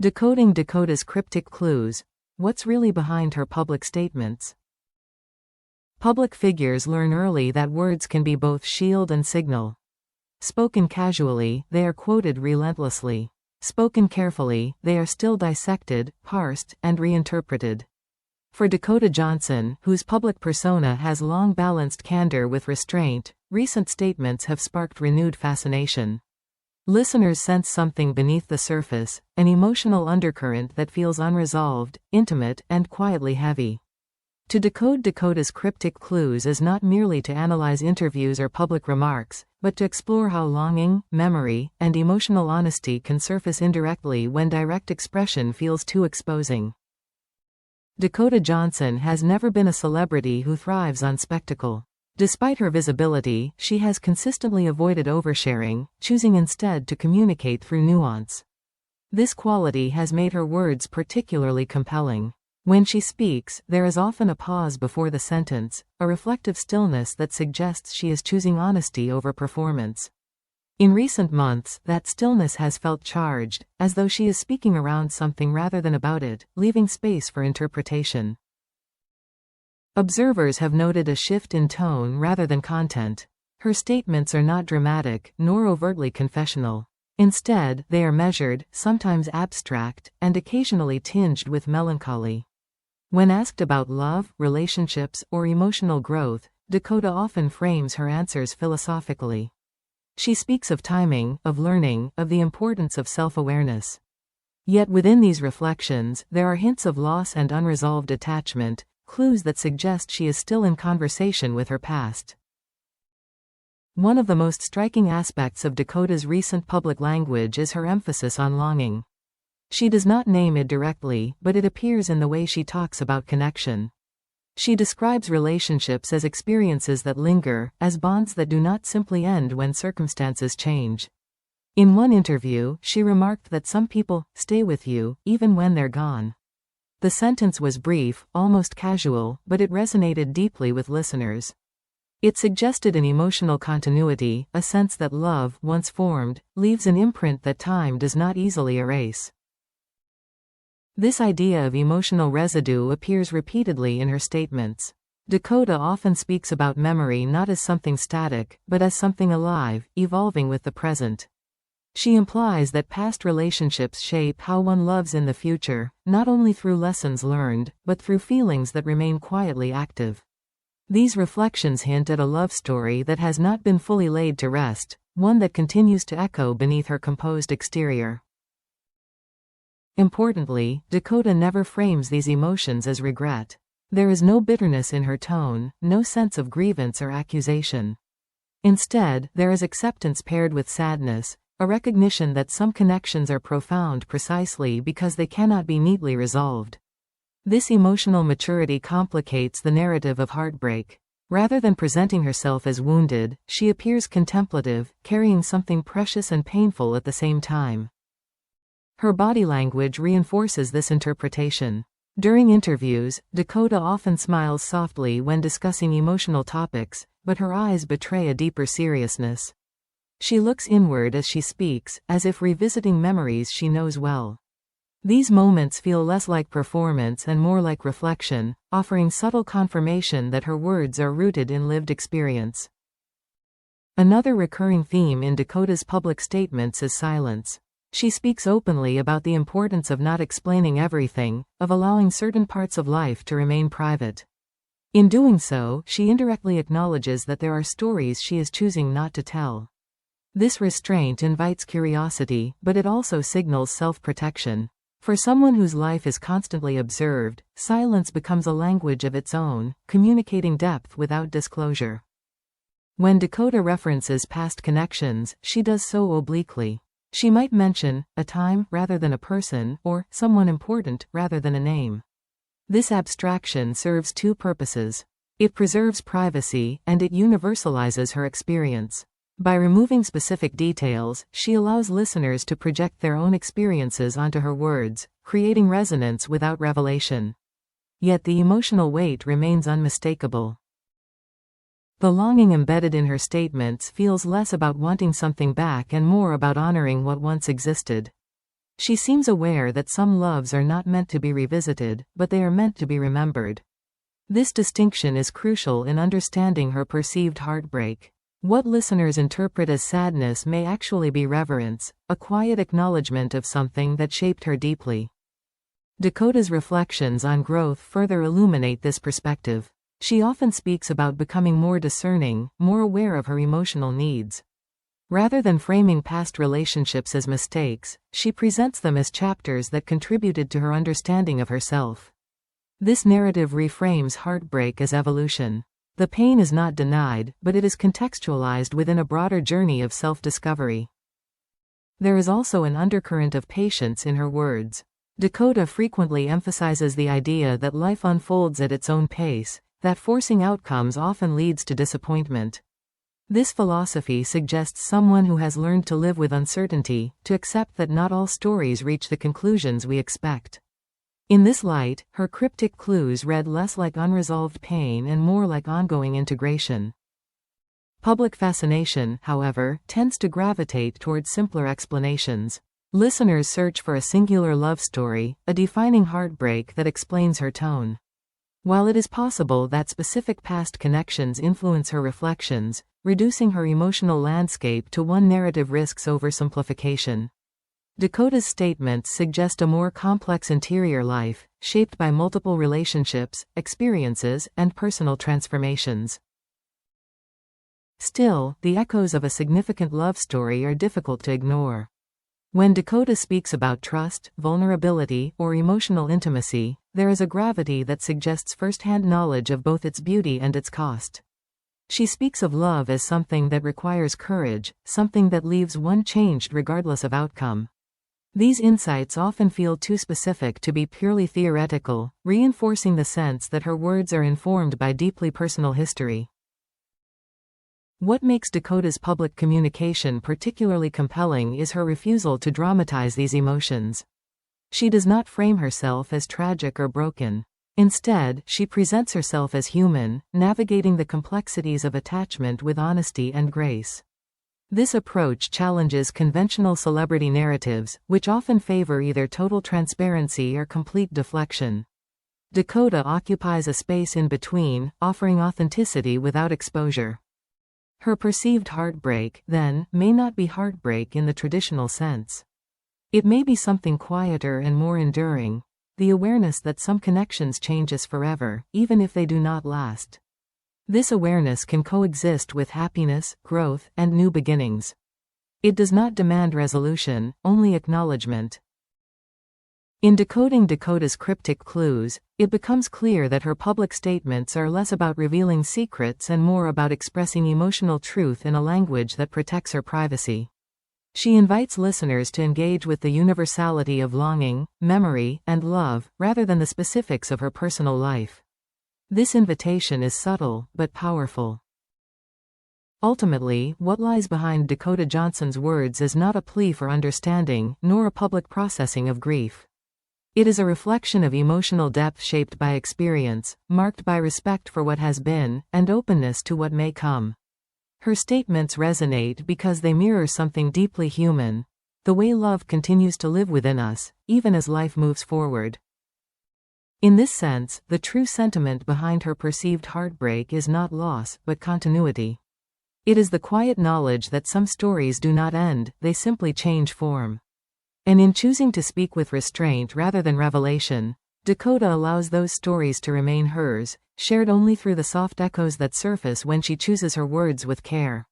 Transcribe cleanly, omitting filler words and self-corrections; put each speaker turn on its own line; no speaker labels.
Decoding Dakota's cryptic clues. What's really behind her public statements? Public figures learn early that words can be both shield and signal. Spoken casually, they are quoted relentlessly. Spoken carefully, they are still dissected, parsed, and reinterpreted. For Dakota Johnson, whose public persona has long balanced candor with restraint, recent statements have sparked renewed fascination. Listeners sense something beneath the surface, an emotional undercurrent that feels unresolved, intimate, and quietly heavy. To decode Dakota's cryptic clues is not merely to analyze interviews or public remarks, but to explore how longing, memory, and emotional honesty can surface indirectly when direct expression feels too exposing. Dakota Johnson has never been a celebrity who thrives on spectacle. Despite her visibility, she has consistently avoided oversharing, choosing instead to communicate through nuance. This quality has made her words particularly compelling. When she speaks, there is often a pause before the sentence, a reflective stillness that suggests she is choosing honesty over performance. In recent months, that stillness has felt charged, as though she is speaking around something rather than about it, leaving space for interpretation. Observers have noted a shift in tone rather than content. Her statements are not dramatic, nor overtly confessional. Instead, they are measured, sometimes abstract, and occasionally tinged with melancholy. When asked about love, relationships, or emotional growth, Dakota often frames her answers philosophically. She speaks of timing, of learning, of the importance of self-awareness. Yet within these reflections, there are hints of loss and unresolved attachment, clues that suggest she is still in conversation with her past. One of the most striking aspects of Dakota's recent public language is her emphasis on longing. She does not name it directly, but it appears in the way she talks about connection. She describes relationships as experiences that linger, as bonds that do not simply end when circumstances change. In one interview, she remarked that some people stay with you, even when they're gone. The sentence was brief, almost casual, but it resonated deeply with listeners. It suggested an emotional continuity, a sense that love, once formed, leaves an imprint that time does not easily erase. This idea of emotional residue appears repeatedly in her statements. Dakota often speaks about memory not as something static, but as something alive, evolving with the present. She implies that past relationships shape how one loves in the future, not only through lessons learned, but through feelings that remain quietly active. These reflections hint at a love story that has not been fully laid to rest, one that continues to echo beneath her composed exterior. Importantly, Dakota never frames these emotions as regret. There is no bitterness in her tone, no sense of grievance or accusation. Instead, there is acceptance paired with sadness, a recognition that some connections are profound precisely because they cannot be neatly resolved. This emotional maturity complicates the narrative of heartbreak. Rather than presenting herself as wounded, she appears contemplative, carrying something precious and painful at the same time. Her body language reinforces this interpretation. During interviews, Dakota often smiles softly when discussing emotional topics, but her eyes betray a deeper seriousness. She looks inward as she speaks, as if revisiting memories she knows well. These moments feel less like performance and more like reflection, offering subtle confirmation that her words are rooted in lived experience. Another recurring theme in Dakota's public statements is silence. She speaks openly about the importance of not explaining everything, of allowing certain parts of life to remain private. In doing so, she indirectly acknowledges that there are stories she is choosing not to tell. This restraint invites curiosity, but it also signals self-protection. For someone whose life is constantly observed, silence becomes a language of its own, communicating depth without disclosure. When Dakota references past connections, she does so obliquely. She might mention a time rather than a person, or someone important rather than a name. This abstraction serves two purposes. It preserves privacy, and it universalizes her experience. By removing specific details, she allows listeners to project their own experiences onto her words, creating resonance without revelation. Yet the emotional weight remains unmistakable. The longing embedded in her statements feels less about wanting something back and more about honoring what once existed. She seems aware that some loves are not meant to be revisited, but they are meant to be remembered. This distinction is crucial in understanding her perceived heartbreak. What listeners interpret as sadness may actually be reverence, a quiet acknowledgement of something that shaped her deeply. Dakota's reflections on growth further illuminate this perspective. She often speaks about becoming more discerning, more aware of her emotional needs. Rather than framing past relationships as mistakes, she presents them as chapters that contributed to her understanding of herself. This narrative reframes heartbreak as evolution. The pain is not denied, but it is contextualized within a broader journey of self-discovery. There is also an undercurrent of patience in her words. Dakota frequently emphasizes the idea that life unfolds at its own pace, that forcing outcomes often leads to disappointment. This philosophy suggests someone who has learned to live with uncertainty, to accept that not all stories reach the conclusions we expect. In this light, her cryptic clues read less like unresolved pain and more like ongoing integration. Public fascination, however, tends to gravitate towards simpler explanations. Listeners search for a singular love story, a defining heartbreak that explains her tone. While it is possible that specific past connections influence her reflections, reducing her emotional landscape to one narrative risks oversimplification. Dakota's statements suggest a more complex interior life, shaped by multiple relationships, experiences, and personal transformations. Still, the echoes of a significant love story are difficult to ignore. When Dakota speaks about trust, vulnerability, or emotional intimacy, there is a gravity that suggests first-hand knowledge of both its beauty and its cost. She speaks of love as something that requires courage, something that leaves one changed regardless of outcome. These insights often feel too specific to be purely theoretical, reinforcing the sense that her words are informed by deeply personal history. What makes Dakota's public communication particularly compelling is her refusal to dramatize these emotions. She does not frame herself as tragic or broken. Instead, she presents herself as human, navigating the complexities of attachment with honesty and grace. This approach challenges conventional celebrity narratives, which often favor either total transparency or complete deflection. Dakota occupies a space in between, offering authenticity without exposure. Her perceived heartbreak, then, may not be heartbreak in the traditional sense. It may be something quieter and more enduring, the awareness that some connections change us forever, even if they do not last. This awareness can coexist with happiness, growth, and new beginnings. It does not demand resolution, only acknowledgement. In decoding Dakota's cryptic clues, it becomes clear that her public statements are less about revealing secrets and more about expressing emotional truth in a language that protects her privacy. She invites listeners to engage with the universality of longing, memory, and love, rather than the specifics of her personal life. This invitation is subtle, but powerful. Ultimately, what lies behind Dakota Johnson's words is not a plea for understanding, nor a public processing of grief. It is a reflection of emotional depth shaped by experience, marked by respect for what has been, and openness to what may come. Her statements resonate because they mirror something deeply human, the way love continues to live within us, even as life moves forward. In this sense, the true sentiment behind her perceived heartbreak is not loss, but continuity. It is the quiet knowledge that some stories do not end, they simply change form. And in choosing to speak with restraint rather than revelation, Dakota allows those stories to remain hers, shared only through the soft echoes that surface when she chooses her words with care.